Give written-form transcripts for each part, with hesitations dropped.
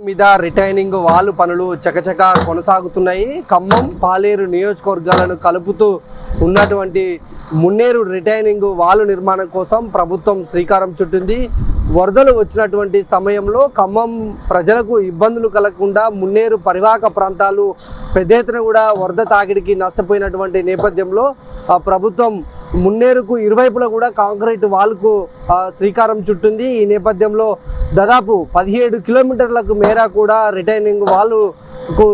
మీద retaining wall పనులు చకచక కొనసాగుతున్నాయి. ఖమ్మం, పాలేరు నియోజకవర్గాలను కలుపుతూ ఉన్నటువంటి మున్నేరు రిటైనింగ్ వాల్ నిర్మాణం కోసం ప్రభుత్వం శ్రీకారం చుట్టింది. వరదలు వచ్చినటువంటి సమయంలో ఖమ్మం ప్రజలకు ఇబ్బందులు కలగకుండా మున్నేరు పరివాహక ప్రాంతాలు పెద్ద ఎత్తున కూడా వరద తాకిడికి నష్టపోయినటువంటి నేపథ్యంలో ప్రభుత్వం మున్నేరుకు ఇరువైపులా కూడా కాంక్రీట్ వాల్కు శ్రీకారం చుట్టింది. ఈ నేపథ్యంలో దాదాపు 17 కిలోమీటర్లకు మేర కూడా రిటైనింగ్ వాల్కు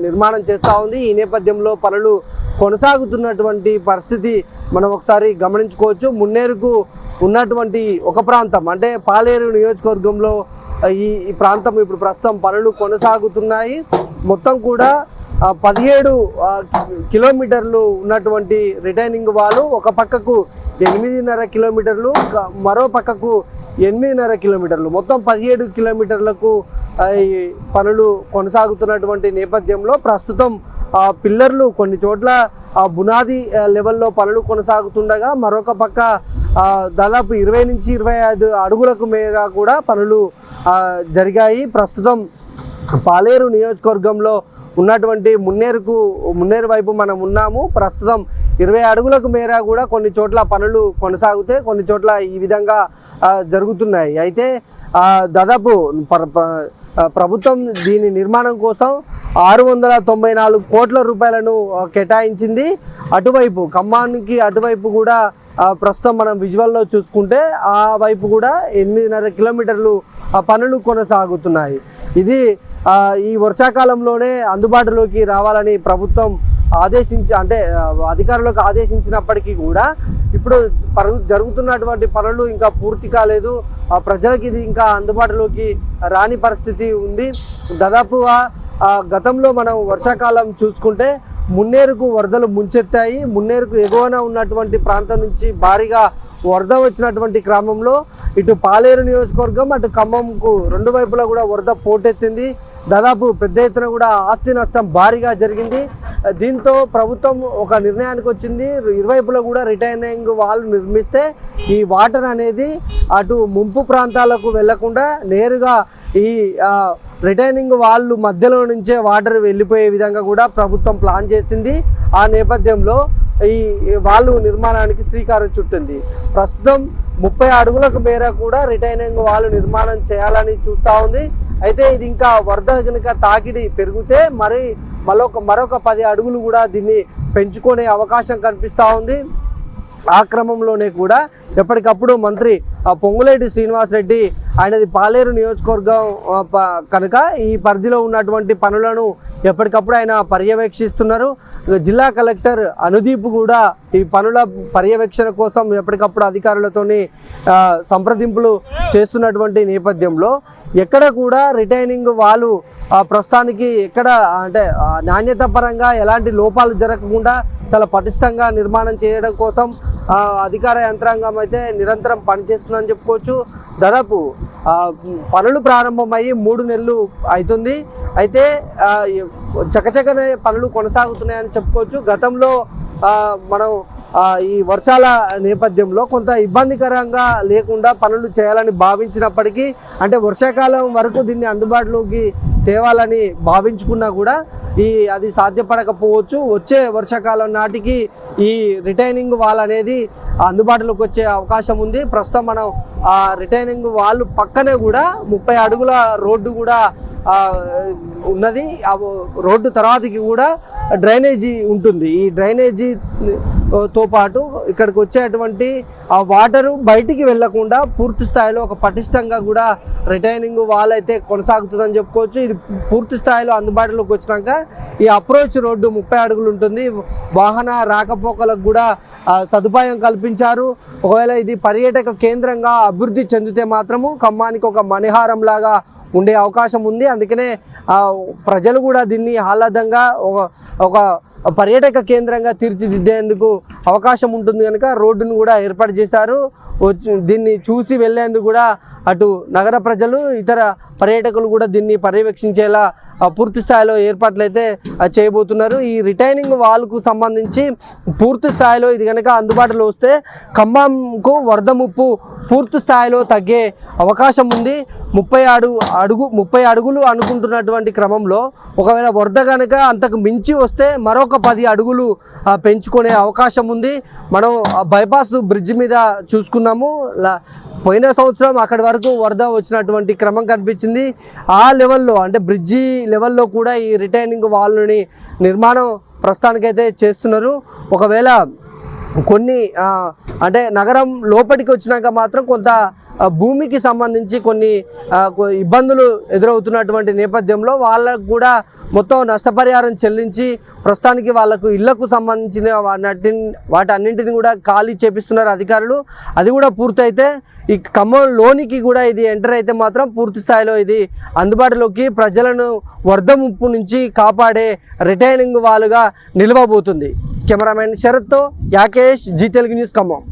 నిర్మాణం చేస్తూ ఉంది. ఈ నేపథ్యంలో పనులు కొనసాగుతున్నటువంటి పరిస్థితి మనం ఒకసారి గమనించుకోవచ్చు. మున్నేరుకు ఉన్నటువంటి ఒక ప్రాంతం అంటే పాలేరు నియోజకవర్గంలో ఈ ప్రాంతం ఇప్పుడు ప్రస్తుతం పనులు కొనసాగుతున్నాయి. మొత్తం కూడా 17 కిలోమీటర్లు ఉన్నటువంటి రిటైనింగ్ వాల్ ఒక పక్కకు 8.5 కిలోమీటర్లు, మరో పక్కకు 8.5 కిలోమీటర్లు, మొత్తం 17 కిలోమీటర్లకు ఈ పనులు కొనసాగుతున్నటువంటి నేపథ్యంలో ప్రస్తుతం పిల్లర్లు కొన్ని చోట్ల బునాది లెవెల్లో పనులు కొనసాగుతుండగా మరొక పక్క దాదాపు 20 నుంచి 25 అడుగులకు మేర కూడా పనులు జరిగాయి. ప్రస్తుతం పాలేరు నియోజకవర్గంలో ఉన్నటువంటి మున్నేరు వైపు మనం ఉన్నాము. ప్రస్తుతం 20 అడుగులకు మేర కూడా కొన్ని చోట్ల పనులు కొనసాగుతాయి, కొన్ని చోట్ల ఈ విధంగా జరుగుతున్నాయి. అయితే దాదాపు ప్రభుత్వం దీని నిర్మాణం కోసం 694 కోట్ల రూపాయలను కేటాయించింది. అటువైపు ఖమ్మానికి అటువైపు కూడా ప్రస్తుతం మనం విజువల్లో చూసుకుంటే ఆ వైపు కూడా 8.5 కిలోమీటర్లు పనులు కొనసాగుతున్నాయి. ఇది ఈ వర్షాకాలంలోనే అందుబాటులోకి రావాలని ప్రభుత్వం అధికారులకు ఆదేశించినప్పటికీ కూడా ఇప్పుడు జరుగుతున్నటువంటి పనులు ఇంకా పూర్తి కాలేదు. ప్రజలకు ఇది ఇంకా అందుబాటులోకి రాని పరిస్థితి ఉంది. దాదాపుగా గతంలో మనం వర్షాకాలం చూసుకుంటే మున్నేరుకు వరదలు ముంచెత్తాయి. మున్నేరుకు ఎగువన ఉన్నటువంటి ప్రాంతం నుంచి భారీగా వరద వచ్చినటువంటి క్రమంలో ఇటు పాలేరు నియోజకవర్గం అటు ఖమ్మంకు రెండు వైపులా కూడా వరద పోటెత్తింది. దాదాపు పెద్ద ఎత్తున కూడా ఆస్తి నష్టం భారీగా జరిగింది. దీంతో ప్రభుత్వం ఒక నిర్ణయానికి వచ్చింది. ఇరువైపులా కూడా రిటైనింగ్ వాల్ నిర్మిస్తే ఈ వాటర్ అనేది అటు ముంపు ప్రాంతాలకు వెళ్లకుండా నేరుగా ఈ రిటైనింగ్ వాల్ మధ్యలో నుంచే వాటర్ వెళ్ళిపోయే విధంగా కూడా ప్రభుత్వం ప్లాన్ చేసింది. ఆ నేపథ్యంలో ఈ వాల్ నిర్మాణానికి శ్రీకారం చుట్టింది. ప్రస్తుతం 30 అడుగులకు మేర కూడా రిటైనింగ్ వాల్ నిర్మాణం చేయాలని చూస్తూ ఉంది. అయితే ఇది ఇంకా వరద కనుక తాకిడి పెరిగితే మరొక 10 అడుగులు కూడా దీన్ని పెంచుకునే అవకాశం కనిపిస్తూ ఉంది. ఆ క్రమంలోనే కూడా ఎప్పటికప్పుడు మంత్రి పొంగులేటి శ్రీనివాసరెడ్డి ఆయనది పాలేరు నియోజకవర్గం కనుక ఈ పరిధిలో ఉన్నటువంటి పనులను ఎప్పటికప్పుడు ఆయన పర్యవేక్షిస్తున్నారు. జిల్లా కలెక్టర్ అనుదీప్ కూడా ఈ పనుల పర్యవేక్షణ కోసం ఎప్పటికప్పుడు అధికారులతోని సంప్రదింపులు చేస్తున్నటువంటి నేపథ్యంలో ఎక్కడ కూడా రిటైనింగ్ వాల్ ప్రస్తుతానికి ఎక్కడ అంటే నాణ్యత పరంగా ఎలాంటి లోపాలు జరగకుండా చాలా పటిష్టంగా నిర్మాణం చేయడం కోసం అధికార యంత్రాంగం అయితే నిరంతరం పనిచేస్తుందని చెప్పుకోవచ్చు. దాదాపు పనులు ప్రారంభమయ్యి 3 నెలలు అవుతుంది. అయితే చకచకనే పనులు కొనసాగుతున్నాయని చెప్పుకోవచ్చు. గతంలో మనం ఈ వర్షాల నేపథ్యంలో కొంత ఇబ్బందికరంగా లేకుండా పనులు చేయాలని భావించినప్పటికీ అంటే వర్షాకాలం వరకు దీన్ని అందుబాటులోకి తేవాలని భావించుకున్నా కూడా అది సాధ్యపడకపోవచ్చు. వచ్చే వర్షాకాలం నాటికి ఈ రిటైనింగ్ వాల్ అనేది అందుబాటులోకి వచ్చే అవకాశం ఉంది. ప్రస్తుతం మనం ఆ రిటైనింగ్ వాల్ పక్కనే కూడా 30 అడుగుల రోడ్డు కూడా ఉన్నది. ఆ రోడ్డు తర్వాతకి కూడా డ్రైనేజీ ఉంటుంది. ఈ డ్రైనేజీతో పాటు ఇక్కడికి వచ్చేటువంటి ఆ వాటరు బయటికి వెళ్లకుండా పూర్తి స్థాయిలో ఒక పటిష్టంగా కూడా రిటైనింగ్ వాల్ అయితే కొనసాగుతుందని చెప్పుకోవచ్చు. ఇది పూర్తి స్థాయిలో అందుబాటులోకి వచ్చినాక ఈ అప్రోచ్ రోడ్డు 30 అడుగులు ఉంటుంది. వాహన రాకపోకలకు కూడా సదుపాయం కల్పించారు. ఒకవేళ ఇది పర్యాటక కేంద్రంగా అభివృద్ధి చెందితే మాత్రము ఖమ్మానికి ఒక మణిహారం లాగా ఉండే అవకాశం ఉంది. అందుకనే ప్రజలు కూడా దీన్ని ఆహ్లాదంగా ఒక పర్యాటక కేంద్రంగా తీర్చిదిద్దేందుకు అవకాశం ఉంటుంది కనుక రోడ్డును కూడా ఏర్పాటు చేశారు. దీన్ని చూసి వెళ్లేందుకు కూడా అటు నగర ప్రజలు ఇతర పర్యాటకులు కూడా దీన్ని పర్యవేక్షించేలా పూర్తి స్థాయిలో ఏర్పాట్లు అయితే చేయబోతున్నారు. ఈ రిటైనింగ్ వాల్కు సంబంధించి పూర్తి స్థాయిలో ఇది కనుక అందుబాటులో వస్తే ఖమ్మంకు వరద ముప్పు పూర్తి స్థాయిలో తగ్గే అవకాశం ఉంది. 30 అడుగులు అనుకుంటున్నటువంటి క్రమంలో ఒకవేళ వరద కనుక అంతకు మించి వస్తే మరొక 10 అడుగులు పెంచుకునే అవకాశం ఉంది. మనం బైపాస్ బ్రిడ్జ్ మీద చూసుకున్నాము. పోయిన సంవత్సరం అక్కడి వరకు వరద వచ్చినటువంటి క్రమం కనిపించింది. ఆ లెవెల్లో అంటే బ్రిడ్జి లెవెల్లో కూడా ఈ రిటైనింగ్ వాల్ని నిర్మాణం ప్రస్తుతానికైతే చేస్తున్నారు. ఒకవేళ కొన్ని అంటే నగరం లోపలికి వచ్చినాక మాత్రం కొంత భూమికి సంబంధించి కొన్ని ఇబ్బందులు ఎదురవుతున్నటువంటి నేపథ్యంలో వాళ్ళకు కూడా మొత్తం నష్టపరిహారం చెల్లించి ప్రస్తుతానికి వాళ్ళకు ఇళ్లకు సంబంధించిన వాటన్నింటిని కూడా ఖాళీ చేపిస్తున్నారు అధికారులు. అది కూడా పూర్తయితే ఈ ఖమ్మంలోనికి కూడా ఇది ఎంటర్ అయితే మాత్రం పూర్తి స్థాయిలో ఇది అందుబాటులోకి ప్రజలను వరద ముప్పు నుంచి కాపాడే రిటైనింగ్ వాలుగా నిలవబోతుంది. కెమెరామెన్ శరత్తో యాకేష్, జీ తెలుగు న్యూస్, ఖమ్మం.